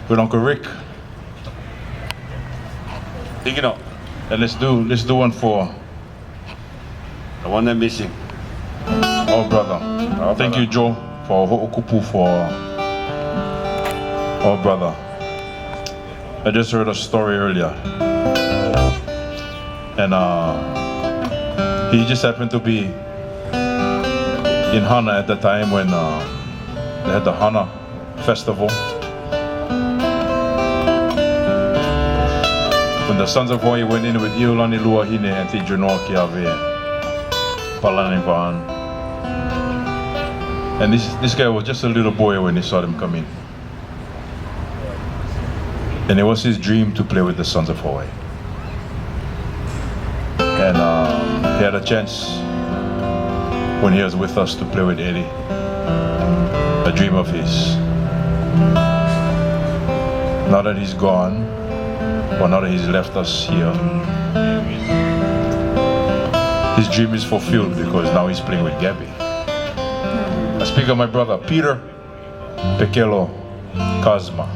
with Uncle Rick. Dig it up. And let's do one for The one that's missing. our brother. Thank you, Joe, for ho'okupu for our brother. I just heard a story earlier, and he just happened to be in Hana at the time when they had the Hana festival. When the Sons of Hawaii went in with Iolani Luahine and Tidrinoa Kiave, Palanivan. And this guy was just a little boy when he saw them come in. And it was his dream to play with the Sons of Hawaii. And he had a chance when he was with us to play with Eddie. A dream of his. Now that he's gone, or now that he's left us here, his dream is fulfilled because now he's playing with Gabby. I speak of my brother Peter Pekelo Kazma.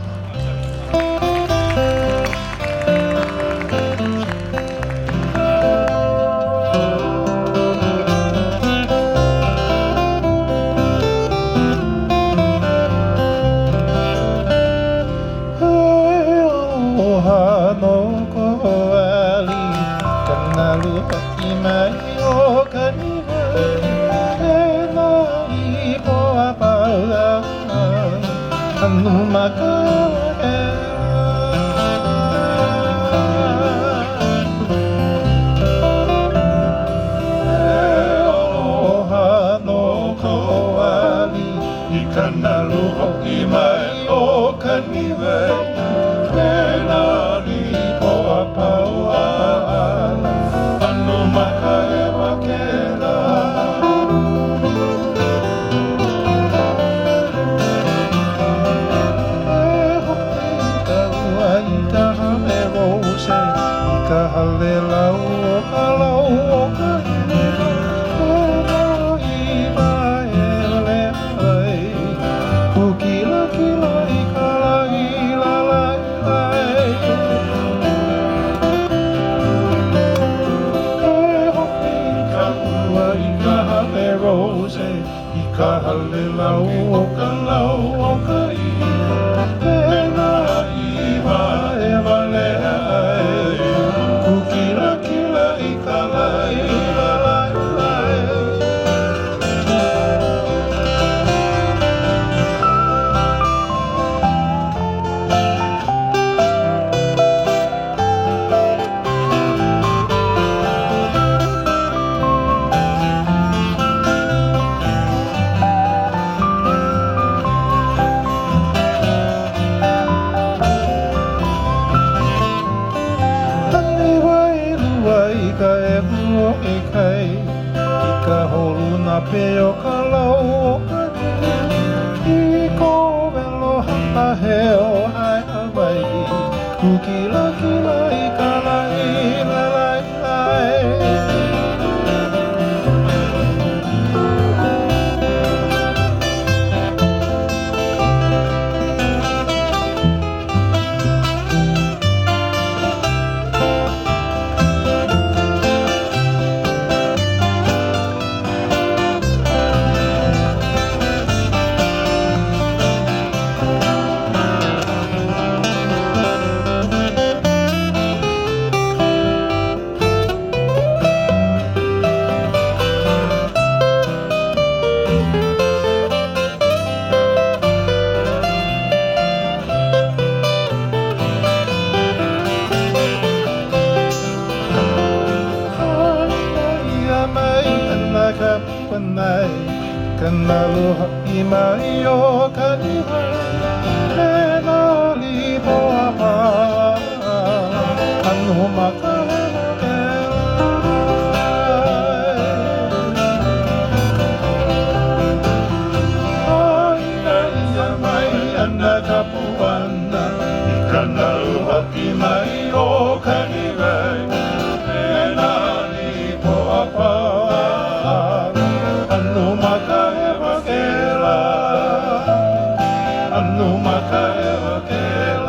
Anu maka ewa kela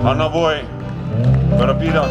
Hana boy, Karapira.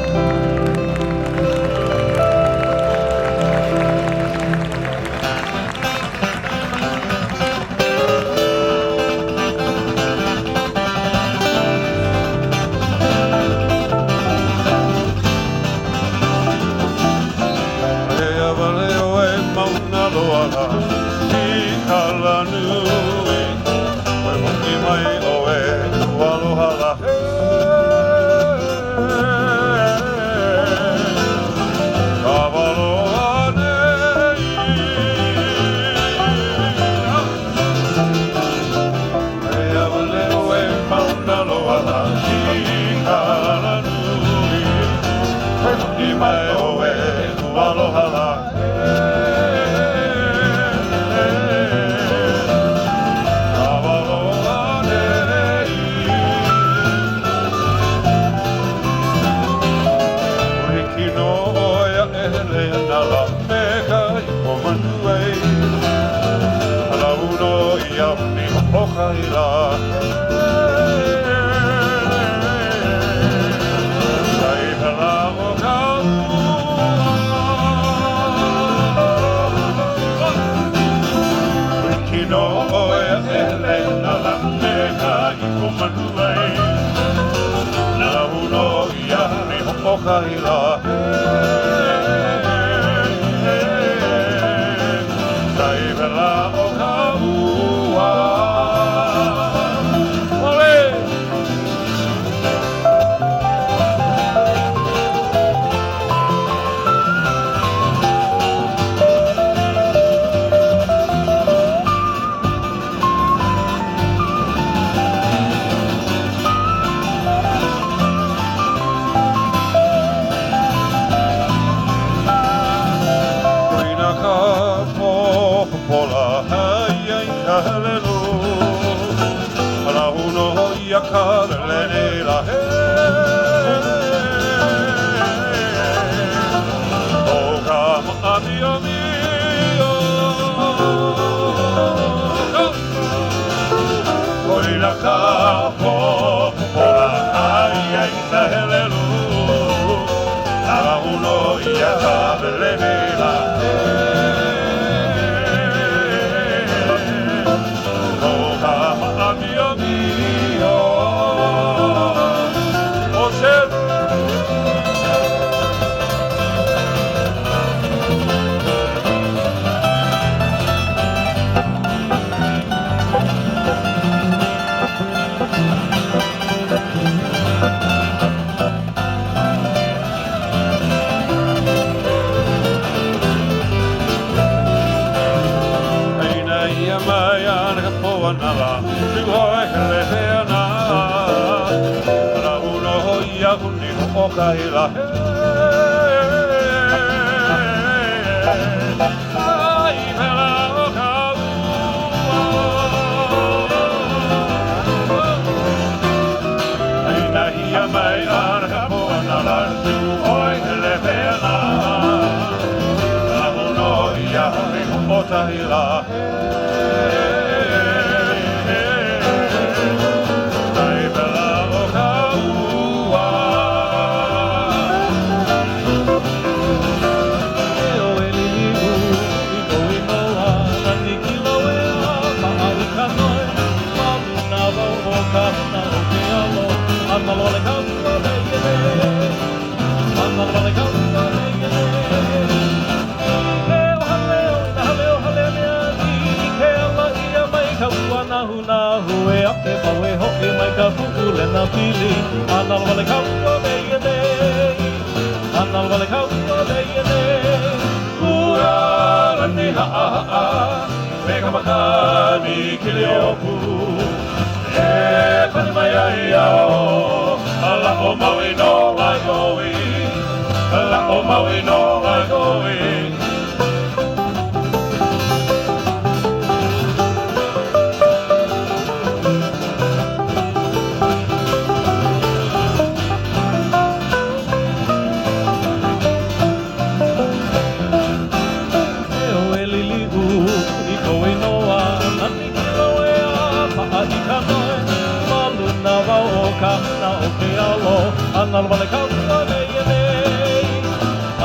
Ka na o ke alo Anal wale kaua me nei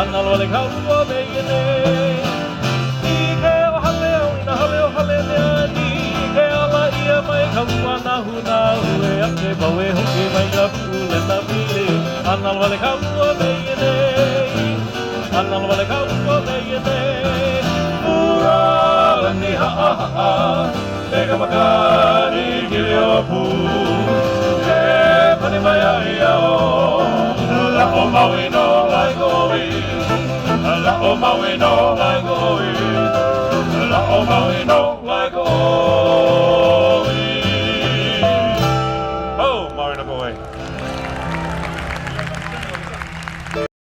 Anal wale kaua me nei Ni ke o hale o ina hale o hale mea ni Ke ala ia mai kaua na huna ue Ake mau e hoki mai na pule na pile Anal wale kaua me nei Anal wale kaua me nei Ura ni ha ha Ega makari ki o pu E pani mai ai ao La o maui no lai goi La o maui no lai goi La o maui no lai goi Oh, Maui no Goi.